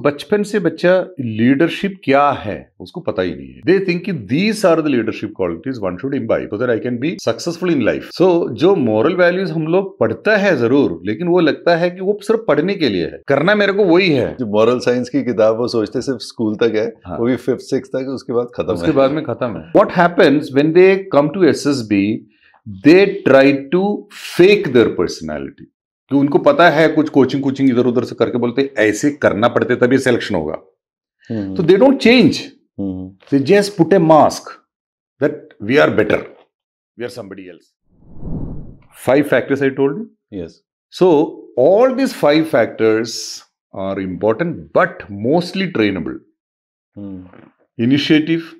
बचपन से बच्चा लीडरशिप क्या है उसको पता ही नहीं है. दे थिंक कि these are the leadership qualities one should imbibe so that I can be successful in life. So जो मॉरल वैल्यूज हम लोग पढ़ता है जरूर, लेकिन वो लगता है कि वो सिर्फ पढ़ने के लिए है, करना मेरे को वही है. जो मॉरल साइंस की किताब वो सोचते सिर्फ स्कूल तक है, हाँ. वो भी 5th 6th तक, उसके बाद खत्म है. उसके बाद में खत्म है. What happens when they come to SSB, they try to fake their personality. कि उनको पता है कुछ कोचिंग इधर उधर से करके बोलते ऐसे करना पड़ते तभी सिलेक्शन होगा. तो they don't change, they just put a mask that we are better, we are somebody else. 5 factors I told you. Yes. So all these 5 factors are important but mostly trainable. Initiative,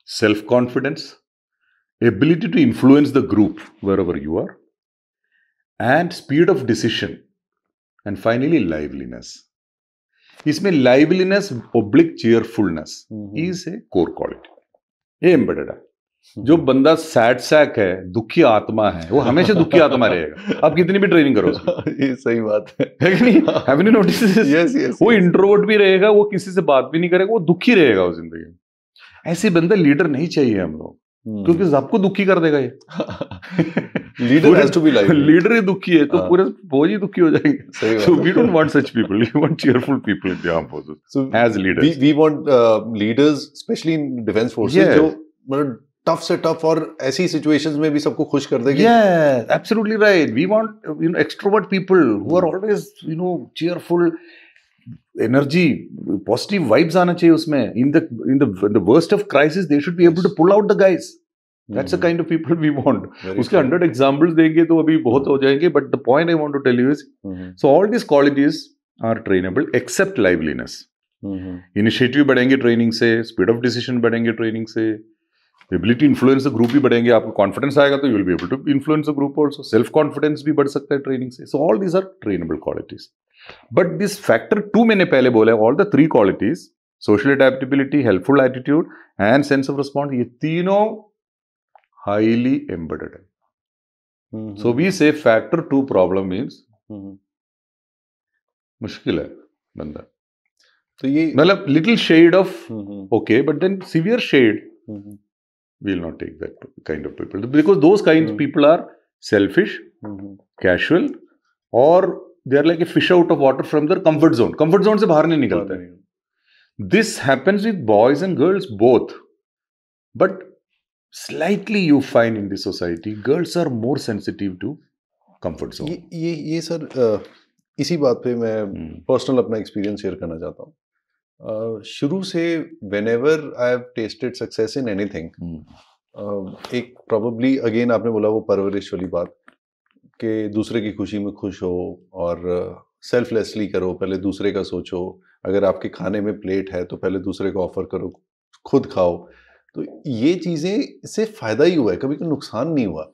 self-confidence, ability to influence the group wherever you are, and speed of decision, and finally liveliness. इसमें liveliness oblique cheerfulness is a core quality. ये embedded है. जो बंदा sad sac है, दुखी आत्मा है, वो हमेशा दुखी आत्मा रहेगा. आप कितनी भी ट्रेनिंग करो उसको. ये सही बात है कि नहीं? Have you noticed this? Yes, yes, वो yes. इंट्रोवर्ट भी रहेगा, वो किसी से बात भी नहीं करेगा, वो दुखी रहेगा उस जिंदगी में. ऐसे बंदा लीडर नहीं चाहिए हम लोग, क्योंकि सबको दुखी कर देगा ये. Leader has to be like. Leader ही दुखी है तो पूरे फौज ही दुखी हो जाएंगे. So we don't want such people, we want cheerful people in the armed forces. So as leaders, we want leaders, especially in defense forces, Yes. जो मतलब टफ से टफ और ऐसी सिचुएशंस में भी सबको खुश कर देंगे. yeah, absolutely right. We want extrovert people who are always cheerful, energy, positive vibes आना चाहिए उसमें. In the worst of crisis, they should be able to pull out the guys. That's the kind of people we want. उसके 100 examples देंगे तो अभी बहुत हो जाएंगे. But the point I want to tell you is, so all these qualities are trainable except liveliness. Initiative बढ़ेंगे training से, speed of decision बढ़ेंगे ट्रेनिंग से, ability to influence the group भी बढ़ेंगे. आपको confidence आएगा तो you will be able to influence the group also. Self confidence भी बढ़ सकता है ट्रेनिंग से. So all these are trainable qualities. But this factor 2 मैंने पहले बोला, all the 3 qualities, social adaptability, helpful attitude and sense of response, ये तीनों highly embedded है. So we say factor 2 problem means मुश्किल है बंदा. तो ये मतलब little shade of okay, but then severe shade, we will not take that kind of people, because those kinds of people are selfish, casual, or they are like a fish out of water from their comfort zone. Comfort zone से बाहर नहीं निकलते. This happens with boys and girls both, but slightly you find in the society girls are more sensitive to comfort zone. ये sir इसी बात पे मैं personal अपना एक्सपीरियंस शेयर करना चाहता हूँ. शुरू से whenever I have tasted success in anything, एक probably again आपने बोला वो परवरिश वाली बात कि दूसरे की खुशी में खुश हो और सेल्फलेसली करो, पहले दूसरे का सोचो. अगर आपके खाने में प्लेट है तो पहले दूसरे को ऑफर करो, खुद खाओ. तो ये चीज़ें से फ़ायदा ही हुआ है, कभी कोई नुकसान नहीं हुआ.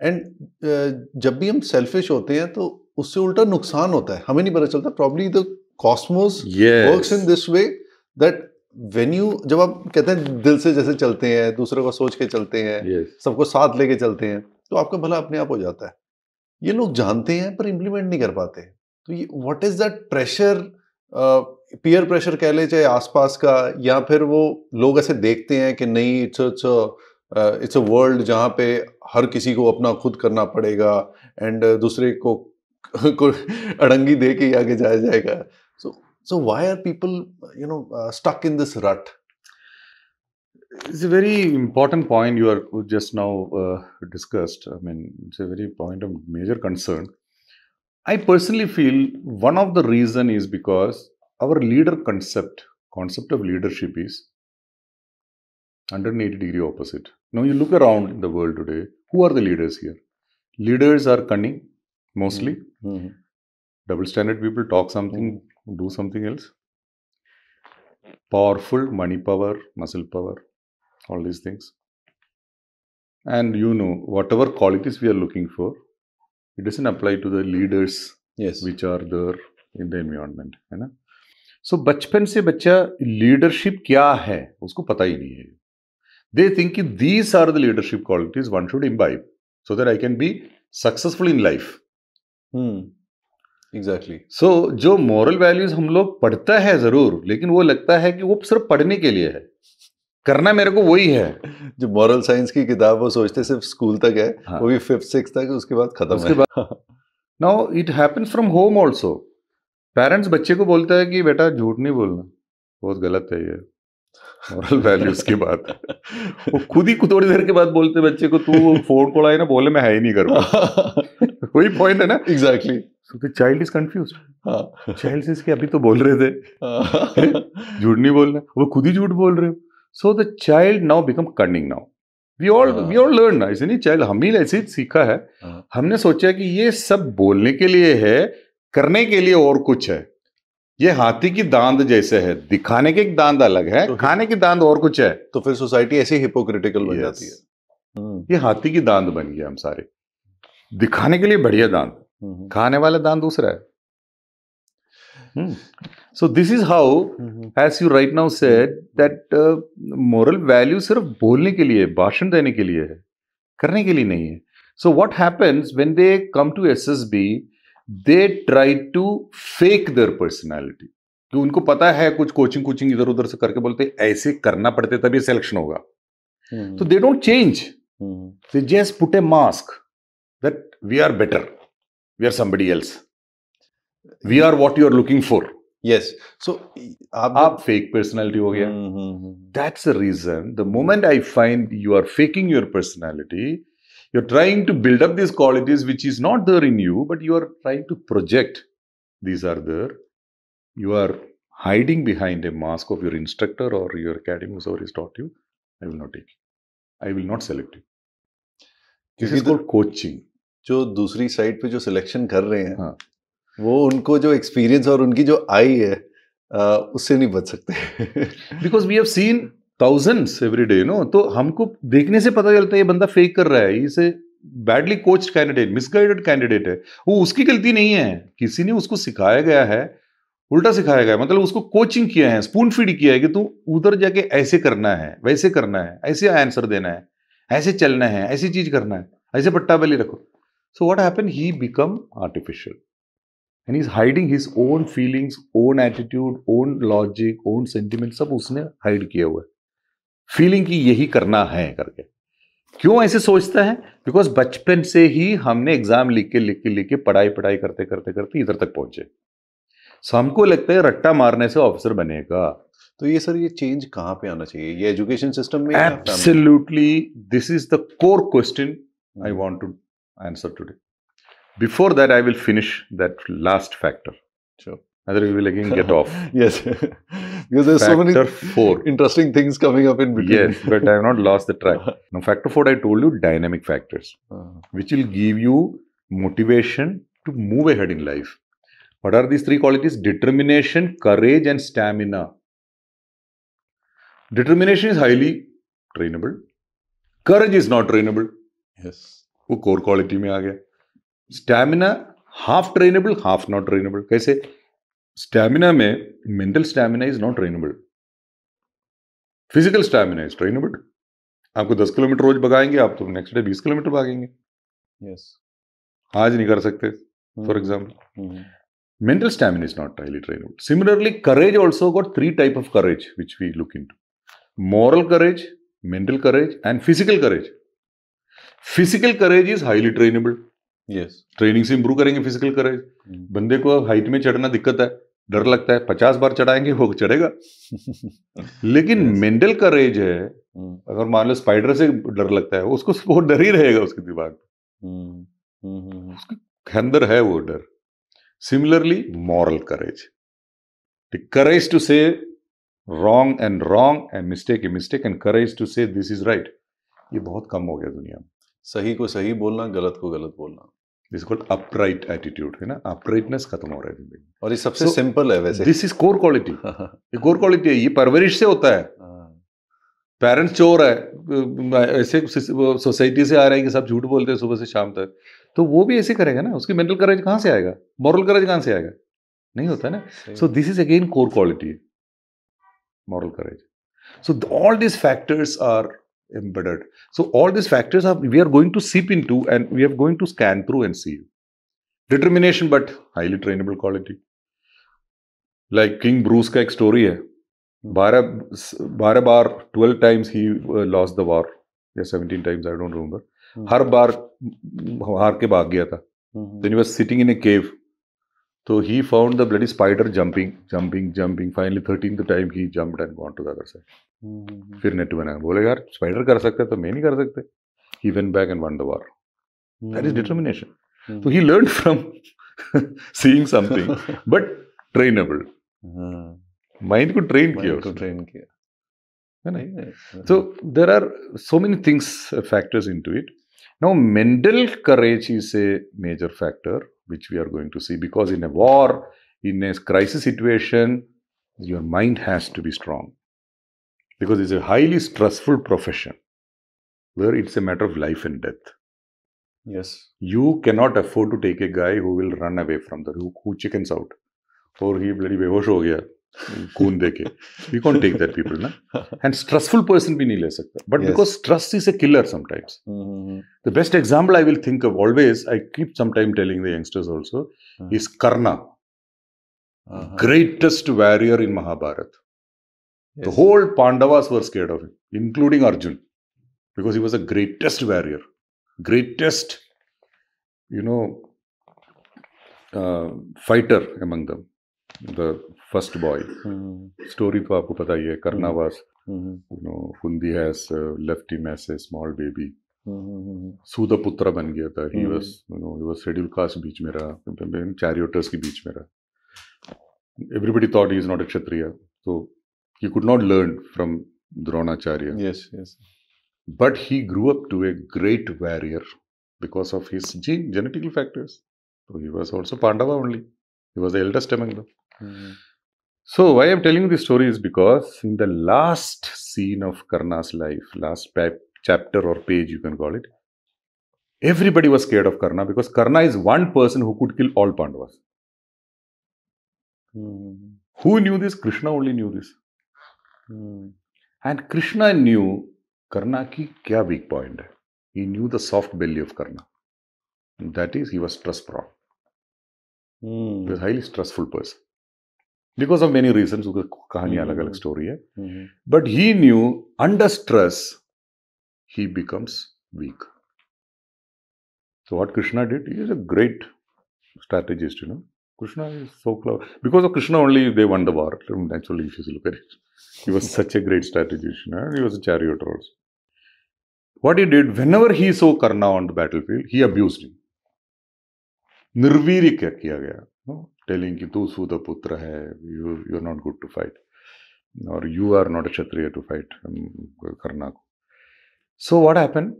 एंड जब भी हम सेल्फिश होते हैं तो उससे उल्टा नुकसान होता है, हमें नहीं पता चलता. Probably the Cosmos works in this way that when you, जब आप कहते हैं दिल से जैसे चलते हैं, दूसरे को सोच के चलते हैं, सबको साथ लेके चलते हैं, तो आपका भला अपने आप हो जाता है. ये लोग जानते हैं पर इम्प्लीमेंट नहीं कर पाते. तो ये what is that pressure, peer pressure कह ले, चाहे आसपास का, या फिर वो लोग ऐसे देखते हैं कि नहीं इट्स अ वर्ल्ड जहाँ पे हर किसी को अपना खुद करना पड़ेगा एंड दूसरे को अड़ंगी दे के आगे जाया जाएगा. So why are people stuck in this rut? It's a very important point you are just now discussed. I mean, it's a very point of major concern. I personally feel one of the reason is because our leader concept of leadership is 180-degree opposite. Now you look around the world today, who are the leaders here? Leaders are cunning, mostly. Double standard people, talk something, do something else. Powerful, money power, muscle power, all these things. And whatever qualities we are looking for, it doesn't apply to the leaders which are there in the environment. है ना? So बचपन से बच्चा leadership क्या है उसको पता ही नहीं है. They think कि these are the leadership qualities one should imbibe so that I can be successful in life. Exactly. So जो मॉरल वैल्यूज हम लोग पढ़ता है जरूर, लेकिन वो लगता है कि वो सिर्फ पढ़ने के लिए है, करना मेरे को वही है। जो मॉरल साइंस की किताब वो सोचते सिर्फ स्कूल तक है, हाँ। वो भी 5th 6th तक, उसके बाद खत्म उसके है। Now it happens from home also. Parents बच्चे को बोलता है कि बेटा झूठ नहीं बोलना, बहुत गलत है ये मॉरल वैल्यूज की बात। वो खुद ही थोड़ी देर के बाद बोलते बच्चे को, तू फोन कॉल आए ना, बोले मैं है ही नहीं घर पर। वही पॉइंट है ना। Exactly. So the child is confuse. हाँ। चाइल्ड से इसके अभी तो बोल रहे थे झूठ नहीं बोलना, वो खुद ही झूठ बोल रहे हो। So the child now become cunning now. We all learn ना, ऐसे नहीं, चाइल्ड हम ही ऐसे ही सीखा है। हमने सोचा कि ये सब बोलने के लिए है, करने के लिए और कुछ है। ये हाथी की दांत जैसे है, दिखाने की दांत अलग है, तो खाने की दांत और कुछ है। तो फिर सोसाइटी ऐसे हिपोक्रिटिकल बन Yes. जाती है। ये हाथी की दांत बन गया हम सारे, दिखाने के लिए बढ़िया दांत, खाने वाला दांत दूसरा है। So this is how, as you right now said, that moral value सिर्फ बोलने के लिए, भाषण देने के लिए है, करने के लिए नहीं है। So what happens when they come to SSB, they try to fake their personality. कि उनको पता है कुछ कोचिंग इधर उधर से करके बोलते ऐसे करना पड़ते तभी सिलेक्शन होगा। तो they don't change, they just put a mask that we are better, we are somebody else, we are what you are looking for. Yes. So आप फेक पर्सनालिटी हो गया। That's the reason the moment I find you are faking your personality, you're trying to build up these qualities which is not there in you, but you are trying to project these are there. You are hiding behind a mask of your instructor or your academy, whoever has taught you. I will not take you. I will not select you. This is called coaching. जो दूसरी side पे जो selection कर रहे हैं, हाँ, वो उनको जो एक्सपीरियंस और उनकी जो आई है, उससे नहीं बच सकते। because we have seen thousands every day, no? तो हमको देखने से पता चलता है ये बंदा फेक कर रहा है, इसे badly coached candidate, misguided candidate है। वो उसकी गलती नहीं है, किसी ने उसको सिखाया गया है, उल्टा सिखाया गया है, मतलब उसको कोचिंग किया है, स्पून फीड किया है कि तू उधर जाके ऐसे करना है, वैसे करना है, ऐसे आंसर देना है, ऐसे चलना है, ऐसी चीज करना है, ऐसे पट्टा बली रखो। So what happen, he become artificial and he's hiding his own feelings, own attitude, own logic, own sentiment, सब उसने हाइड किया हुआ है, फीलिंग की यही करना है करके। क्यों ऐसे सोचता है? बिकॉज बचपन से ही हमने एग्जाम लिख के पढ़ाई करते करते इधर तक पहुंचे। सो हमको लगता है रट्टा मारने से ऑफिसर बनेगा। तो ये सर, ये चेंज कहाँ पे आना चाहिए? ये एजुकेशन सिस्टम में? Absolutely, this is the core question I want to answer today. Before that, I will finish that last factor. Sure. Other we will again get off. Yes. Because there's so many Factor 4. interesting things coming up in between. Yes, but I have not lost the track. Now, factor 4, I told you dynamic factors, which will give you motivation to move ahead in life. What are these three qualities? Determination, courage, and stamina. Determination is highly trainable. Courage is not trainable. Yes. वो core quality में आ गया. Stamina half trainable, half not trainable. कैसे? Stamina में mental stamina is not trainable, physical stamina is trainable. आपको 10 kilometre रोज भगाएंगे, आप तो नेक्स्ट डे 20 किलोमीटर भागेंगे. यस. आज नहीं कर सकते, for example. Mental stamina is not highly trainable. Similarly courage also got 3 type of courage which we look into: moral courage, mental courage and physical courage. Physical courage is highly trainable. Yes. Training से improve करेंगे physical करेज. बंदे को height में चढ़ना दिक्कत है, डर लगता है, 50 बार चढ़ाएंगे वो चढ़ेगा. लेकिन मेंटल करेज है, अगर मान लो स्पाइडर से डर लगता है, उसको वो डर ही रहेगा उसके दिमाग में, उसके अंदर है वो डर. Similarly moral courage, the courage to say wrong and mistake and courage to say this is right, ये बहुत कम हो गया दुनिया में. सही को सही बोलना, गलत को गलत बोलना. दिस कॉल्ड अपराइट एटीट्यूड, है ना. अपराइटनेस खत्म हो रहा है जिंदगी. और ये सबसे सिंपल है वैसे. This is core quality. ये कोर क्वालिटी है, ये परवरिश से होता है. पेरेंट्स चोर है, ऐसे सोसाइटी से आ रहे हैं कि सब झूठ बोलते हैं सुबह से शाम तक, तो वो भी ऐसे करेगा ना. उसकी मेंटल करेज कहाँ से आएगा? मॉरल करेज कहाँ से आएगा? नहीं होता ना. So this is again core quality, moral courage. So all this factors are embedded. So all these factors we are going to seep into, and we are going to scan through and see. Determination, but highly trainable quality. Like King Bruce का एक story है. 12 बार 12 times he lost the war. या 17 times, I don't remember. हर बार हार के भाग गया था. Then he was sitting in a cave. So he found the bloody spider jumping. Finally 13th time he jumped and gone to the other side. फिर net बनाया. बोले यार स्पाइडर कर सकते तो मैं नहीं कर सकते. He went back and won the war. That is determination. So he learned from seeing something, but trainable. Mind को train किया. So there are so many things, factors into it. Now mental courage is a major factor which we are going to see, because in a war, in a crisis situation, your mind has to be strong, because it's a highly stressful profession where it's a matter of life and death. Yes. You cannot afford to take a guy who will run away from the who chickens out, or he bloody behosh ho gaya खून देके. We can't take that people, na? And stressful person भी नहीं ले सकता. But because stress is a killer sometimes. The best example I will think of always, I keep sometime telling the youngsters also, is Karna. Greatest warrior in Mahabharata. Yes. The whole Pandavas were scared of him, including Arjun, because he was the greatest warrior, greatest, fighter among them. The first boy. Story तो आपको पता ही है. Karna was, Fundi has left him as a small baby. Sudaputra बन गया था. He was, he was scheduled caste बीच में रहा, charioteers के बीच में रहा. Everybody thought he is not a Kshatriya, so he could not learn from Dronacharya. Yes. But he grew up to a great warrior because of his genetical factors. So he was also Pandava only. He was the eldest among them. So why I'm telling you this story is because in the last scene of Karna's life, last chapter or page you can call it, everybody was scared of Karna, because Karna is one person who could kill all Pandavas. Who knew this? Krishna only knew this. And Krishna knew Karna ki kya weak point hai. He knew the soft belly of Karna. And that is, he was stress prone. He was a highly stressful person. Because of many reasons, kahani alag-alag story hai. But he knew under stress, he becomes weak. So what Krishna did, he is a great strategist, Krishna is so clever. Because of Krishna only, they won the war. Naturally, if you look at it. He was such a great strategist, and he was a charioteer also. What he did, whenever he saw Karna on the battlefield, he abused him. Nirveer kiya gaya, telling कि तू सूदपुत्र है, you are not good to fight, or you are not a Kshatriya to fight Karna को. So what happened?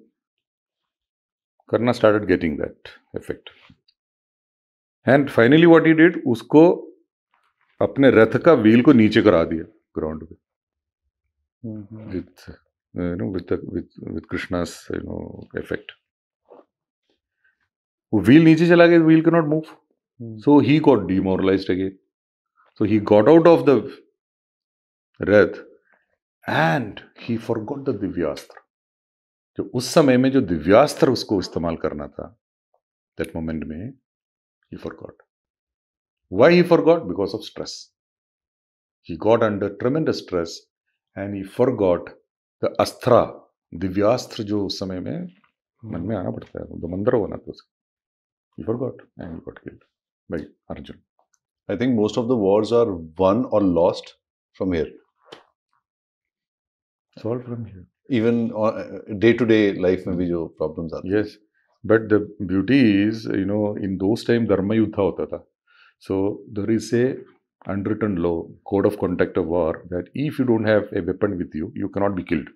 Karna started getting that effect. And finally what he did, उसको अपने रथ का wheel को नीचे करा दिया ग्राउंड पे, with Krishna's effect. वो व्हील नीचे चला गया, wheel cannot move. So he got demoralized again. So he got out of the rath and he forgot the Divyastra. जो उस समय में जो दिव्यास्त्र उसको इस्तेमाल करना था, that moment में, he forgot. Why he forgot? Because of stress. He got under tremendous stress and he forgot the astra, Divyastra जो उस समय में मन में आना पड़ता है, वो मंत्र होना था उसका. He forgot and he got killed by Arjun. I think most of the wars are won or lost from here. It's all from here. Even day-to-day life में भी जो problems आते हैं. Yes, but the beauty is, in those times dharma yuddha hota tha. So there is a unwritten law, code of conduct of war, that if you don't have a weapon with you, you cannot be killed.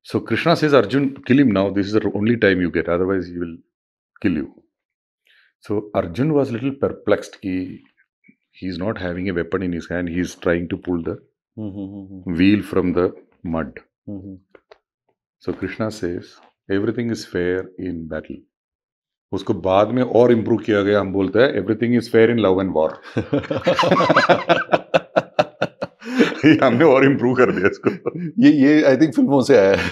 So Krishna says, Arjun, kill him now. This is the only time you get. Otherwise, he will kill you. So Arjun was a little perplexed. He's not having a weapon in his hand. He's trying to pull the wheel from the mud. So Krishna says, everything is fair in battle. उसको बाद में और improve किया गया, हम बोलते हैं everything is fair in love and war. हमने और इम्प्रूव कर दिया इसको. ये आई थिंक फिल्मों से आया है.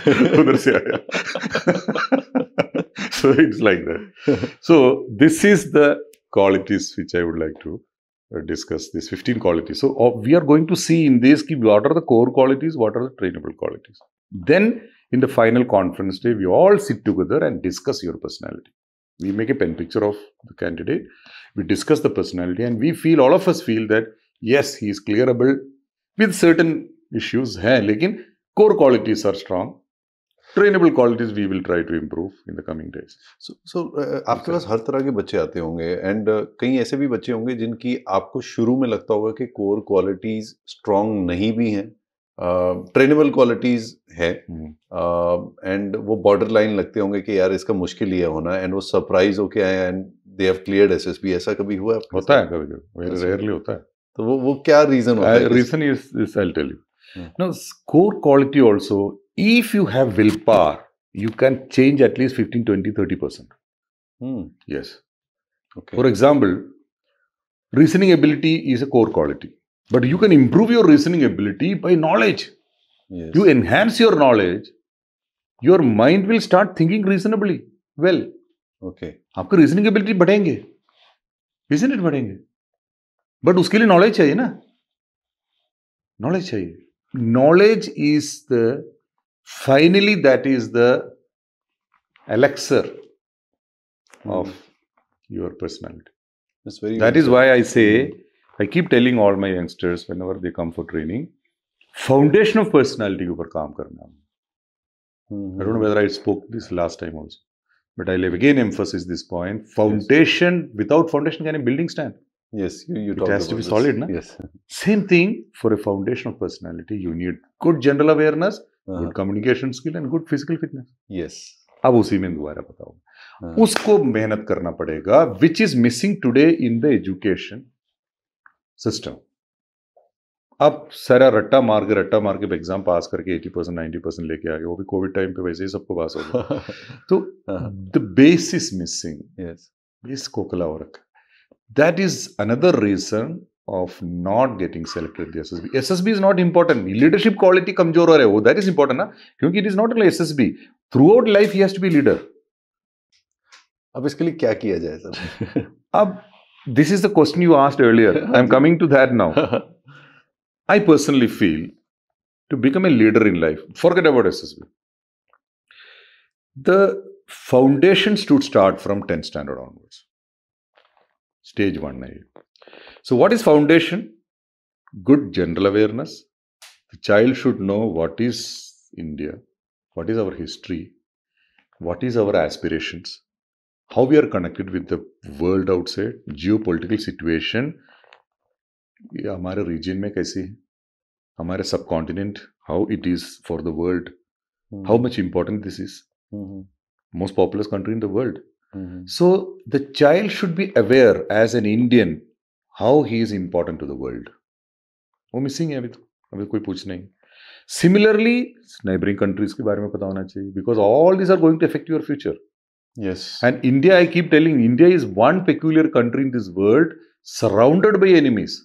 उधर से आया. So it's like that. So this is the qualities which I would like to discuss. These 15 qualities. So we are going to see in this what are the core qualities, what are the trainable qualities. Then in the final conference day, we all sit together and discuss your personality. We make a pen picture of the candidate. We discuss the personality, and we feel, all of us feel that yes, he is clearable with certain issues. Lekin core qualities are strong. Trainable qualities we will try to improve in the coming days. So आपके पास हर तरह के बच्चे आते होंगे, and कई ऐसे भी बच्चे होंगे जिनकी आपको शुरू में लगता होगा कि कोर क्वालिटीज स्ट्रांग नहीं भी हैं, ट्रेनेबल क्वालिटीज है, एंड वो बॉर्डर लाइन लगते होंगे कि यार इसका मुश्किल ही है होना, एंड वो सरप्राइज होके आए and they have cleared SSB. ऐसा कभी हुआ है? होता है कभी कभी, वेरी रेयरली होता है. तो वो क्या रीजन होता है? Reason is I will tell you. No, core quality also, if you have willpower, you can change at least 15, 20, 30%. Yes. Okay. For example, reasoning ability is a core quality. But you can improve your reasoning ability by knowledge. Yes. You enhance your knowledge, your mind will start thinking reasonably well. Okay. आपका reasoning ability बढ़ेंगे. Isn't it बढ़ेंगे? But उसके लिए knowledge चाहिए ना? Knowledge चाहिए. Knowledge is the finally, that is the elixir of your personality. That is why I say, I keep telling all my youngsters whenever they come for training, foundation of personality के ऊपर काम करना. I don't know whether I spoke this last time also, but I'll again emphasize this point. Foundation, without foundation, can a building stand? Yes, you it has to be solid, na? Yes. Same thing for a foundation of personality. You need good general awareness, good communication skill, and good physical fitness. Yes. अब उसी में दोबारा बताऊं. उसको मेहनत करना पड़ेगा, which is missing today in the education system. अब सारा रट्टा मार के एग्जाम पास करके 80%, 90% लेके आ गए. वो भी कोविड टाइम पे वैसे ही सबको पास हो गया. तो the base is missing. Yes. Base खोखला हो रखा. That is another reason of not getting selected the SSB. SSB is not important. Leadership quality कमजोर हो रहा है वो. That is important ना, क्योंकि it is not only SSB. Throughout life he has to be leader. अब इसके लिए क्या किया जाए सर? अब this is the question you asked earlier. I am coming to that now. I personally feel to become a leader in life, forget about SSB. The foundation should start from 10th standard onwards. Stage 1. So what is foundation? Good general awareness. The child should know what is India, what is our history, what is our aspirations, how we are connected with the world outside, geopolitical situation, ये हमारे region में कैसी है, हमारे subcontinent, how it is for the world, how much important this is, most populous country in the world. So the child should be aware as an Indian how he is important to the world. वो missing है अभी कोई पूछ नहीं. Similarly, neighboring countries के बारे में पता होना चाहिए, because all these are going to affect your future. Yes. And India, I keep telling, India is one peculiar country in this world surrounded by enemies.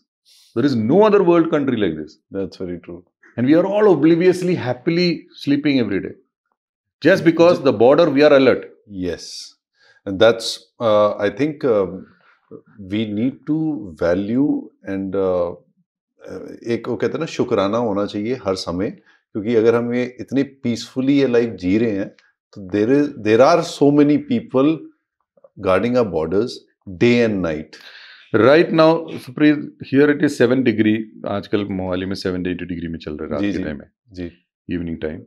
There is no other world country like this. That's very true. And we are all obliviously, happily sleeping every day. Just because the border, we are alert. Yes. And that's, I think, we need to value and एक वो कहते हैं ना, शुक्राना होना चाहिए हर समय, क्योंकि अगर हम ये इतने पीसफुली ये लाइफ जी रहे हैं तो there are so many people guarding our borders day and night. Right now, Supreet, here it is 7 degree. आजकल मोहाली में 70-80 डिग्री में चल रहा है रात के टाइम में. जी. Evening time.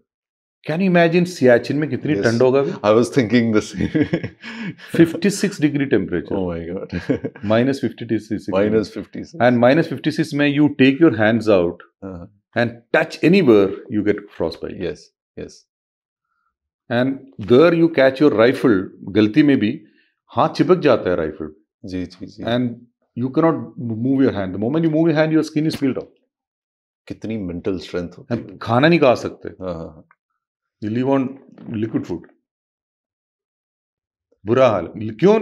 Can you imagine Siachen में कितनी ठंड होगा? I was thinking the same. 56 degree temperature. Oh my God. Minus 56. Minus 56. And minus 56 में you take your hands out and touch anywhere, you get frostbite. Yes, yes. And there you catch your rifle, गलती में भी हाथ चिपक जाता है rifle. Ji ji ji. And you cannot move your hand. The moment you move your hand, your skin is peeled off. कितनी mental strength होती है. खाना नहीं खा सकते. You live on liquid food. बुरा हाल. क्यों?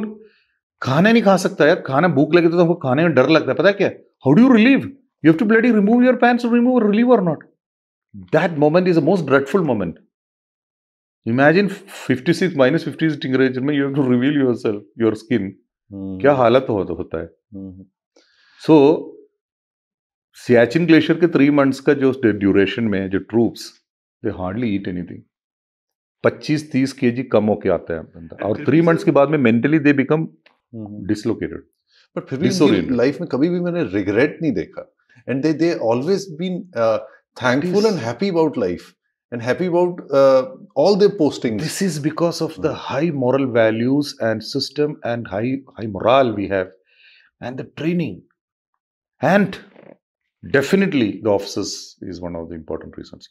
खाना नहीं खा सकता यार. खाना भूख लगे तो हमको खाने में डर लगता है. पता है क्या? How do you relieve? You have to bloody remove your pants to remove or relieve or not. That moment is the most dreadful moment. Imagine 56 minus 56 temperature में you have to reveal yourself, your skin. क्या हालत होता है. So Siachen glacier के 3 months का जो duration में जो ट्रूप्स दे हार्डली ईट एनीथिंग. 25-30 kg कम होके आता है बंदा, और 3 months के बाद में mentally they become dislocated. But फिर भी लाइफ में कभी भी मैंने रिग्रेट नहीं देखा. And they always been thankful and happy about life and happy about all their postings. This is because of the high moral values and system and high morale we have, and the training, and definitely the officers is one of the important reasons.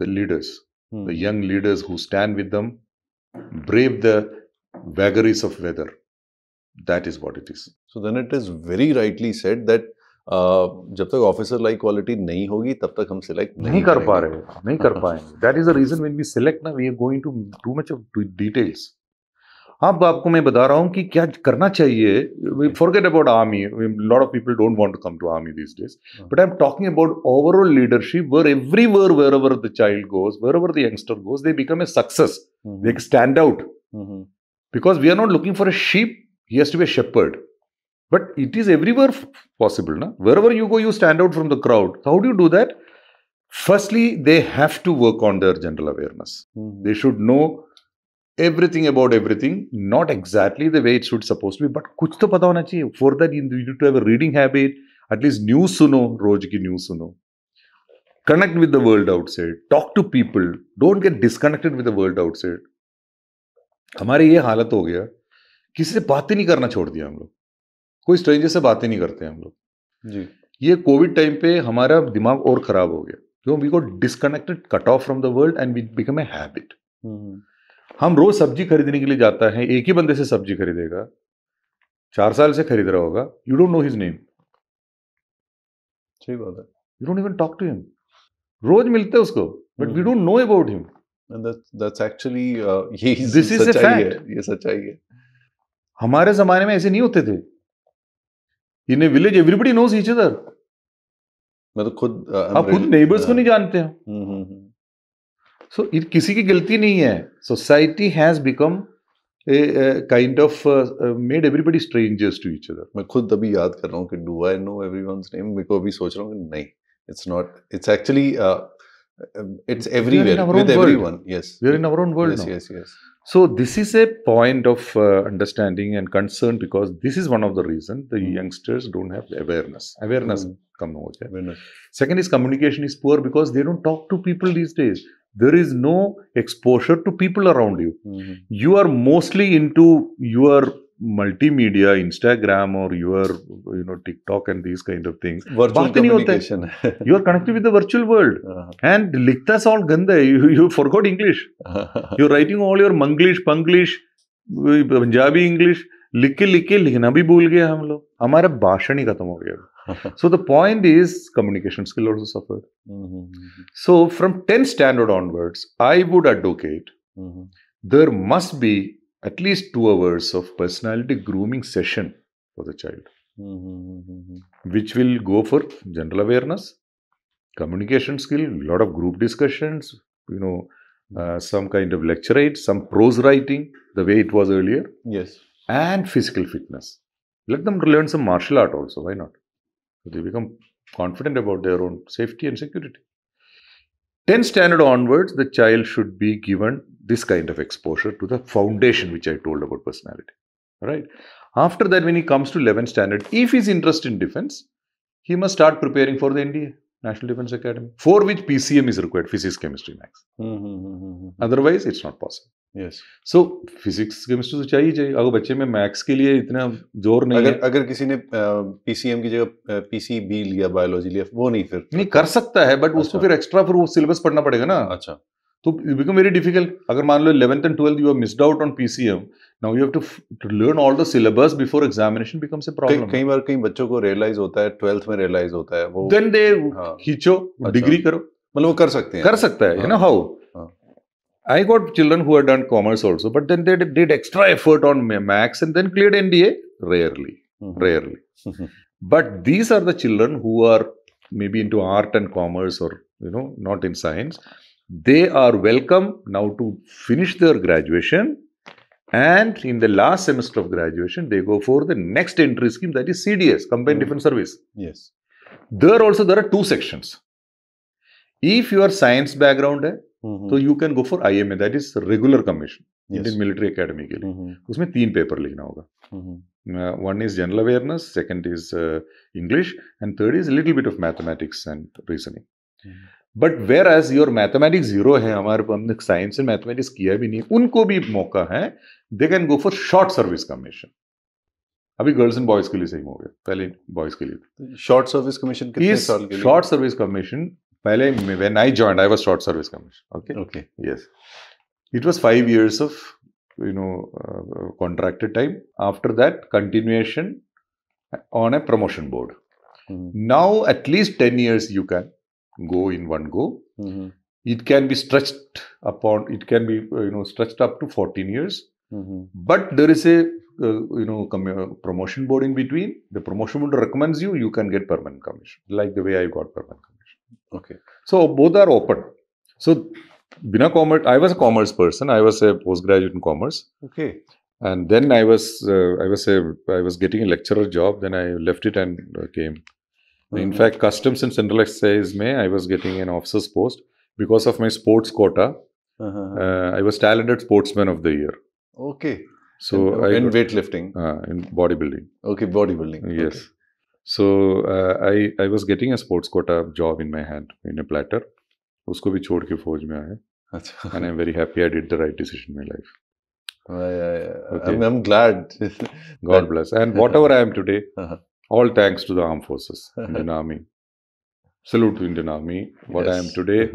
The leaders, the young leaders who stand with them, brave the vagaries of weather. That is what it is. So then it is very rightly said that जब तक officer like quality नहीं होगी तब तक हम select नहीं कर पा रहे, नहीं कर पाएंगे. That is the reason when we select ना, we are going to too much of details. अब आपको मैं बता रहा हूँ कि क्या करना चाहिए. Forget about army. Lot of people don't want to come to army this days, but I am talking about overall leadership where everywhere wherever the child goes, wherever the youngster goes, they become a success. They stand out because we are not looking for a sheep, he has to be a shepherd. But it is everywhere possible, na? Wherever you go, you stand out from the crowd. How do you do that? Firstly, they have to work on their general awareness. They should know everything about everything, not exactly the way it should supposed to be, but कुछ तो पता होना चाहिए. For that, you need to have a reading habit. At least news सुनो, रोज की news सुनो. Connect with the world outside. Talk to people. Don't get disconnected with the world outside. हमारे ये हालत हो गया, किसी से बातें नहीं करना छोड़ दिया हम लोग. कोई स्ट्रेंजर से बातें नहीं करते हम लोग जी. ये कोविड टाइम पे हमारा दिमाग और खराब हो गया, क्यों? We got disconnected, cut off from the world, and we become a habit. हम रोज सब्जी खरीदने के लिए जाता है, एक ही बंदे से सब्जी खरीदेगा, 4 साल से खरीद रहा होगा. You don't know his name. सही बात है. You don't even talk to him. रोज मिलते हैं उसको, but we don't know about him. That's actually this is a fact. ये सच्चाई है. हमारे जमाने में ऐसे नहीं होते थे. In a village, everybody knows each other. मैं तो खुद आप खुद नेबर्स को नहीं जानते हैं. So किसी की गलती नहीं है. Society has become a kind of made everybody strangers to each other. मैं खुद अभी याद कर रहा हूँ कि do I know everyone's name? मैं को अभी सोच रहा हूँ कि नहीं, it's not. It's actually it's everywhere with everyone. Yes, we are in our own world now. Yes. So this is a point of understanding and concern, because this is one of the reasons the youngsters don't have awareness. Come over. Second is communication is poor because they don't talk to people these days. There is no exposure to people around you. You are mostly into your multimedia, Instagram, or your TikTok and these kind of things. Virtual communication. You are connected with the virtual world. And likhta all ganda. You forgot English. You're writing all your Manglish, Panglish, Punjabi English. लिख के लिखना भी भूल गए हम लोग. हमारा भाषण ही खत्म हो गया. So the point is communication skill also suffered. So from 10th standard onwards, I would advocate there must be at least 2 hours of personality grooming session for the child, which will go for general awareness, communication skill, a lot of group discussions, some kind of lecture aids, some prose writing, the way it was earlier. Yes. And physical fitness. Let them learn some martial art also. Why not? So they become confident about their own safety and security. 10th standard onwards, the child should be given this kind of exposure to the foundation which I told about personality. Right? After that, when he comes to 11th standard, if he's interested in defense, he must start preparing for the NDA, National Defense Academy, for which PCM is required, physics, chemistry, maths. Otherwise, it's not possible. Yes. So physics, chemistry तो चाहिए. अगर बच्चे में maths के लिए इतना जोर नहीं है. अगर किसी ने PCM की जगह PCB लिया, बायोलॉजी लिया, वो नहीं कर सकता है, बट उसको फिर एक्स्ट्रा फिर वो सिलेबस पढ़ना पड़ेगा ना. अच्छा. तो it become very difficult. अगर मान लो 11th and 12th you have missed out on PCM, now you have to learn all the syllabus before examination becomes a problem. कई बार कई बच्चों को रियलाइज होता है, 12th में रियलाइज होता है वो. Then they खींचो, डिग्री करो. मतलब वो कर सकते हैं. कर सकता है. You know how? I got children who had done commerce also, but then they did extra effort on maths and then cleared NDA. Rarely. But these are the children who are maybe into art and commerce, or not in science. they are welcome now to finish their graduation, and in the last semester of graduation, they go for the next entry scheme, that is CDS, Combined Defense Service. Yes. There also there are two sections. If you are science background है, तो you can go for IMA, that is regular commission, Indian Military Academy के लिए. उसमें 3 paper लिखना होगा. One is general awareness, second is English, and third is a little bit of mathematics and reasoning. But whereas your mathematics zero है, हमने science and mathematics किया भी नहीं, उनको भी मौका है, they can go for short service commission. अभी गर्ल्स एंड बॉयज के लिए सही हो गया, पहले बॉयज के लिए. शॉर्ट सर्विस कमीशन कितने साल के लिए? शॉर्ट सर्विस कमीशन पहले when I joined, I was short service commission. Okay. Yes. It was 5 years of contracted time. After that, continuation on a promotion board. Now at least 10 years you can go in one go. It can be stretched upon. It can be stretched up to 14 years. But there is a promotion board in between. The promotion board recommends you. You can get permanent commission, like the way I got permanent commission. Okay. So both are open. So Bina commerce, I was a commerce person. I was a postgraduate in commerce. Okay. And then I was getting a lecturer job. Then I left it and came. In fact, customs and central excise I was getting an officer's post because of my sports quota. I was talented sportsman of the year. Okay. So in weightlifting. In bodybuilding. Okay, bodybuilding. Yes. Okay. So I was getting a sports quota job in my hand in a platter. उसको भी छोड़ के फौज में आया. And I'm very happy I did the right decision in my life. Okay. I'm glad. God bless. And whatever I am today, all thanks to the armed forces, Indian Army. Salute to Indian Army. What I am today,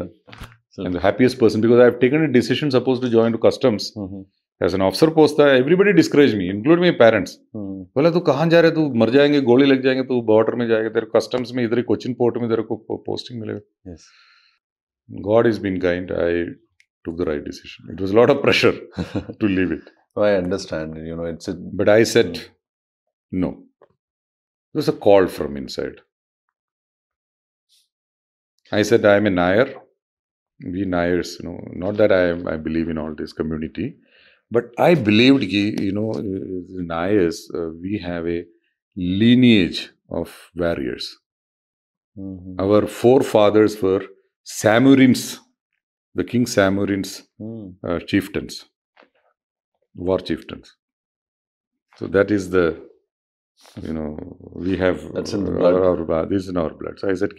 I'm the happiest person because I have taken a decision supposed to join to customs. As an officer post था, everybody discouraged me, including my parents. बोला तू कहाँ जा रहे, तू मर जाएंगे, गोली लग जाएंगे, तू बॉर्डर में जाएगा, तेरे कस्टम्स में इधर ही कोचिन पोर्ट में तेरे को पोस्टिंग मिलेगा. Yes. God has been kind. I took the right decision. It was a lot of pressure to leave it. I understand. It's a... But I said no. It was a call from inside. I said I am a Nair. We Nairs, not that I believe in all this community. But I believed, Nayars, we have a lineage of warriors. Our forefathers were Samurins, the King Samurins, chieftains, war chieftains. So that is the, we have... That's in the blood. This is in our blood. So I said,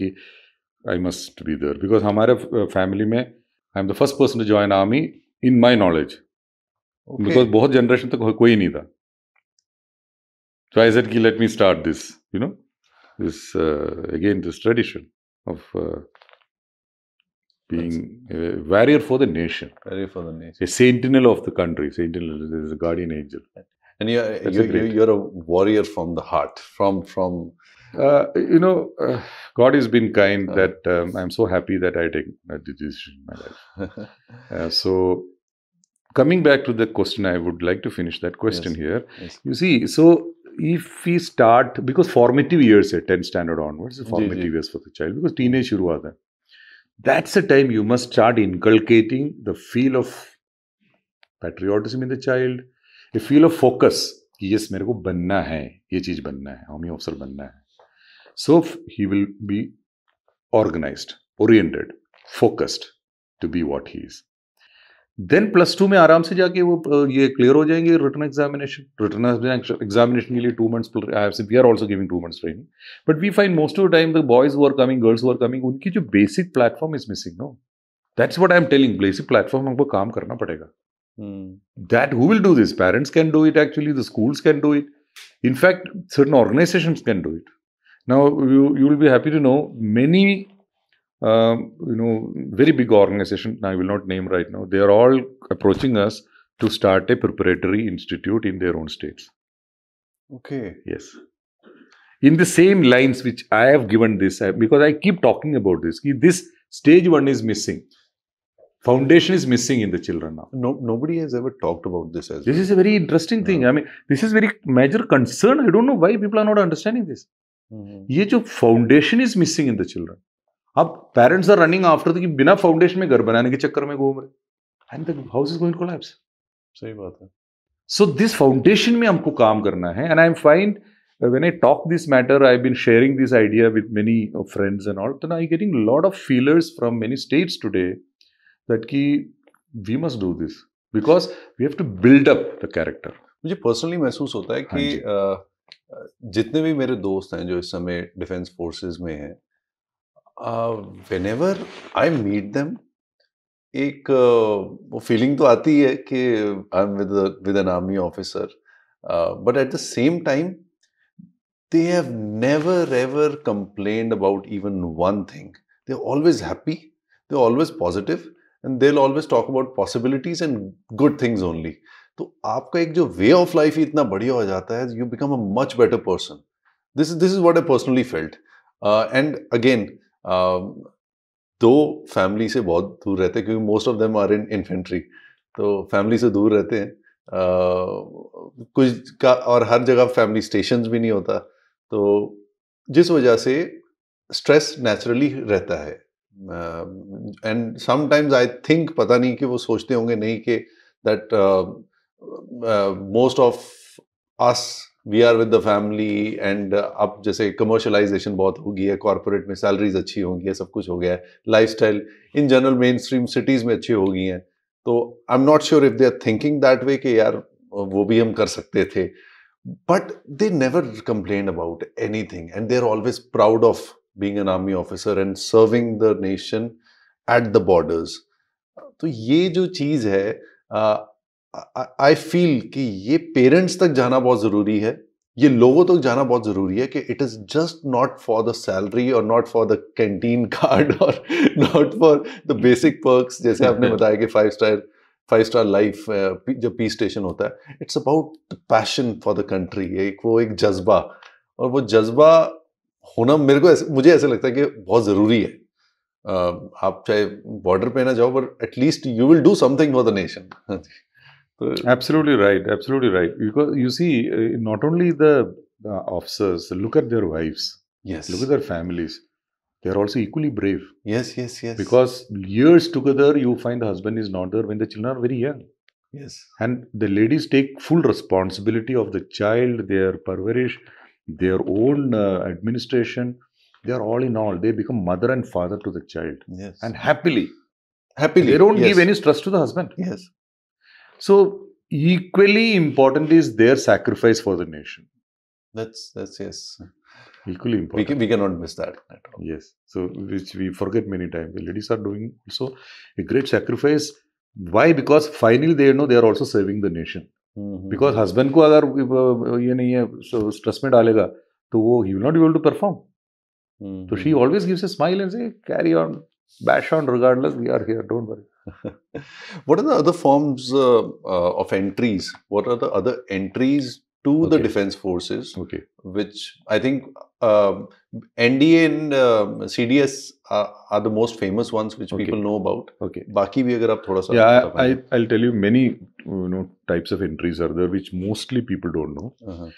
I must be there. Because हमारे family में, I'm the first person to join army in my knowledge. Okay. Because बहुत generation तक कोई नहीं था. So I said, let me start this, this again, this tradition of being a warrior for the nation. Warrior for the nation. A sentinel of the country. Sentinel is a guardian angel. And you're a warrior from the heart, from God has been kind that I'm so happy that I take that decision in my life. So coming back to the question, I would like to finish that question here. Yes. You see, so if we start, because formative years, 10th standard onwards, is formative years for the child, because teenage shuru hota hai. That's the time you must start inculcating the feel of patriotism in the child, a feel of focus. Yes, मेरे को बनना है, ये चीज बनना है, army officer बनना है. So he will be organized, oriented, focused to be what he is. Then +2 में आराम से जाके वो ये क्लियर हो जाएंगे रिटन एग्जामिनेशन के लिए 2 months. We are also giving 2 months training. But we find most of the time the boys who are coming, girls who are coming, उनकी जो basic platform is missing. No, that's what I am telling. Basic platform हमको काम करना पड़ेगा. That who will do this? Parents can do it. Actually, the schools can do it. In fact, certain organizations can do it. Now you will be happy to know many. Very big organization, I will not name right now, they are all approaching us to start a preparatory institute in their own states. Okay. Yes. In the same lines which I have given this, because I keep talking about this, this stage 1 is missing. Foundation is missing in the children now. Nobody has ever talked about this as This is a very interesting thing. I mean, this is very major concern. I don't know why people are not understanding this. ये जो foundation is missing in the children. अब parents are running after कि बिना foundation में घर बनाने के चक्कर में घूम रहे and the house is going to collapse. सही बात है. So this foundation में हमको काम करना है and I find when I talk this matter, I've been sharing this idea with many friends and all, then I'm getting a lot of feelers from many states today that ki we must do this because we have to build up the character. मुझे personally महसूस होता है कि जितने भी मेरे दोस्त हैं जो इस समय डिफेंस फोर्सेस में हैं, whenever I meet them, एक वो फीलिंग तो आती है कि I am with an army officer, but at the same time they have never ever complained about even one thing. They're always happy, they're always positive, and they'll always talk about possibilities and good things only. तो आपका एक जो way of life ही इतना बढ़िया हो जाता है, you become a much better person. This is what I personally felt. And again, दो फैमिली से बहुत दूर रहते हैं क्योंकि most of them are in infantry, तो फैमिली से दूर रहते हैं. कुछ का और हर जगह फैमिली स्टेशंस भी नहीं होता, तो जिस वजह से स्ट्रेस नेचुरली रहता है. एंड समटाइम्स आई थिंक, पता नहीं कि वो सोचते होंगे नहीं कि that most of us we are with the family, and अब जैसे कमर्शलाइजेशन बहुत हो गई है, कॉर्पोरेट में सैलरीज अच्छी होंगी है, सब कुछ हो गया है, lifestyle in general mainstream cities में अच्छी हो गई हैं, तो I am not sure if they are thinking that way कि यार वो भी हम कर सकते थे. But they never complain about anything, and they're always proud of being an army officer and serving the nation at the borders. तो ये जो चीज है, आई फील कि ये पेरेंट्स तक जाना बहुत जरूरी है, ये लोगों तक जाना बहुत जरूरी है कि it is just not for the salary और not for the canteen card और not for the basic perks, जैसे आपने बताया कि 5 स्टार लाइफ जब पीस स्टेशन होता है, it's about the passion for the country. एक जज्बा, और वो जज्बा होना मुझे ऐसे लगता है कि बहुत जरूरी है. आप चाहे बॉर्डर पे ना जाओ, पर at least you will do something for the nation. Absolutely right, absolutely right. Because you see, not only the officers, look at their wives, Yes. look at their families. They are also equally brave. Yes. Because years together, you find the husband is not there when the children are very young. Yes. And the ladies take full responsibility of the child, their parvarish, their own administration. They are all in all. They become mother and father to the child. Yes. And happily. Happily. They don't Yes. give any stress to the husband. Yes. So equally important is their sacrifice for the nation. That's yes. Equally important. We cannot miss that at all. Yes. So which we forget many times. The ladies are doing also a great sacrifice. Why? Because finally they know they are also serving the nation. Because husband को अगर ये नहीं है, so stress में डालेगा, तो वो he will not be able to perform. So she always gives a smile and say, carry on, bash on, regardless, we are here, don't worry. What are the other forms of entries? What are the other entries to the defense forces? Okay. Which I think NDA and CDS are the most famous ones which people know about. Okay. बाकी भी अगर आप थोड़ा सा I'll tell you many types of entries are there which mostly people don't know.